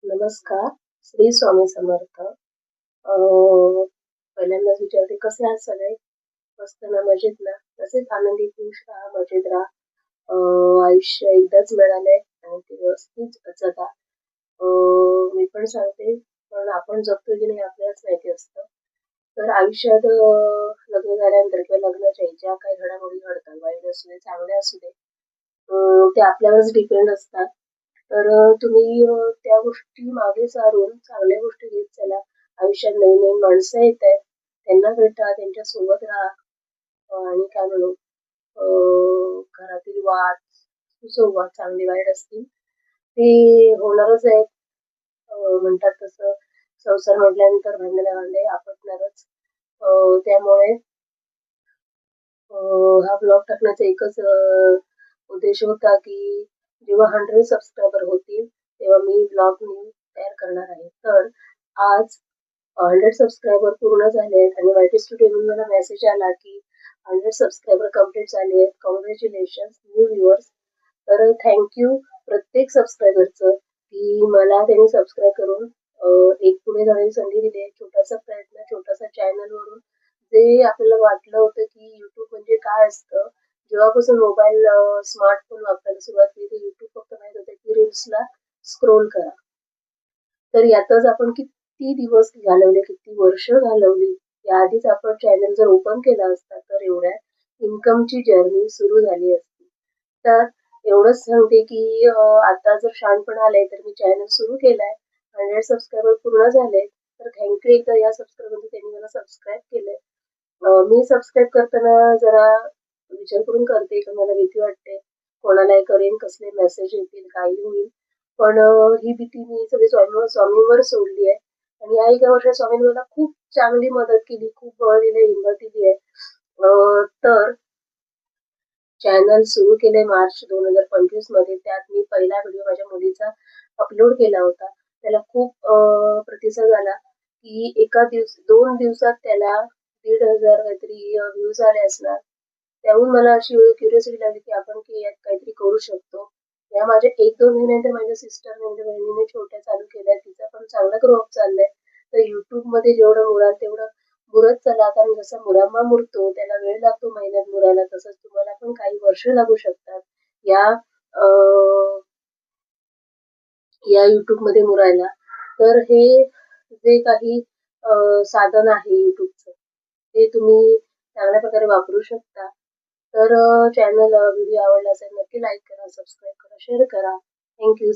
नमस्कार. श्री स्वामी समर्थ. पहिल्यांदाच विचारते कसे आहात सगळे? मस्त ना, मजेत ना? तसेच आनंदी, खुश राहा, मजेत राहा. आयुष्य एकदाच मिळालंय आणि ते व्यवस्थित जगा. अ, मी पण सांगते, पण आपण जगतो की नाही आपल्यालाच माहिती असतं. तर आयुष्यात लग्न झाल्यानंतर किंवा लग्नाच्या ज्या काही घडामोडी घडतात, वाईट असू दे, चांगल्या असू दे, ते आपल्यावरच डिपेंड असतात. तर तुम्ही त्या गोष्टी मागे सारून चांगल्या गोष्टी घेत चला. आयुष्यात नवीन-नवीन माणसं येतायत. त्यांना भेटा, त्यांच्यासोबत राहा. आणि काय म्हणू घरातील वाद, सुसंवाद चांगले वाईट असतील, ते होणारच आहेत. म्हणतात तसं संसार म्हटल्यानंतर भांडणं-भांडे आपटणारच. त्यामुळे अ, हा ब्लॉग टाकण्याचा एकच उद्देश होता, की जेव्हा 100 सबस्क्रायबर होतील, तेव्हा मी ब्लॉग तयार करणार आहे. तर आज 100 सबस्क्रायबर पूर्ण झाले आहेत आणि वाय-टी स्टुडिओमधून मला मेसेज आला, की 100 सबस्क्रायबर कंप्लीट झाले आहेत. Congratulations new viewers. तर प्रत्येक सबस्क्रायबरचं, की मला त्यांनी सबस्क्राईब करून एक पुढे जाण्याची संधी दिली आहे. छोटासा प्रयत्न, छोटासा चॅनलवरून जे आपल्याला वाटलं होतं, की YouTube म्हणजे काय असतं? जेव्हापासून मोबाईल स्मार्टफोन वापरायला सुरुवात केली, तर YouTube फक्त माहीत होतं, की रील्सला स्क्रोल करा. तर यातच आपण किती दिवस घालवले, किती वर्ष घालवली. याआधीच आपण चॅनल जर ओपन केला असता, तर एवढ्या इन्कमची जर्नी सुरू झाली असती. तर एवढंच सांगते, की आता जर शहाणपण आलंय, तर मी चॅनल सुरू केलाय. 100 सबस्क्रायबर पूर्ण झाले. तर एकदा या सबस्क्रायबरने त्यांनी मला सबस्क्राईब केलंय. मी सबस्क्राईब करताना जरा विचार करून करते, की मला भीती वाटते. कोणालाही करेन, कसले मेसेज येतील, काही होईल. पण ही भीती मी सगळी स्वामींवर सोडली आहे आणि या एका वर्षात स्वामींनी मला खूप चांगली मदत केली, खूप बळ दिलंय, हिंमत दिली आहे. तर चॅनल सुरू केले मार्च 2025 मध्ये. त्यात मी पहिला व्हिडिओ माझ्या मुलीचा अपलोड केला होता. त्याला खूप प्रतिसाद आला, की 2 दिवसात त्याला 1,500 काहीतरी व्ह्यूज आले असणार. त्याहून मला अशी क्युरिओसिटी लागली, की आपण की यात काहीतरी करू शकतो. या माझ्या 1-2 महिन्यानंतर माझ्या सिस्टरने म्हणजे बहिणीने छोट्या चालू केल्या. तिचा पण चांगला ग्रो अप चाललाय. तर YouTubeमध्ये जेवढं मुराल तेवढं मुरत चला. कारण जसा मुरांबा मुरतो, त्याला वेळ लागतो मेहनत मुरायला, तसंच तुम्हाला पण काही वर्ष लागू शकतात. या अ, या YouTubeमध्ये मुरायला. तर हे जे काही साधन आहे YouTubeचं, ते तुम्ही चांगल्या प्रकारे वापरू शकता. तर व्हिडिओ आवडला असेल नक्की लाईक करा, सबस्क्राईब करा, शेअर करा. Thank you.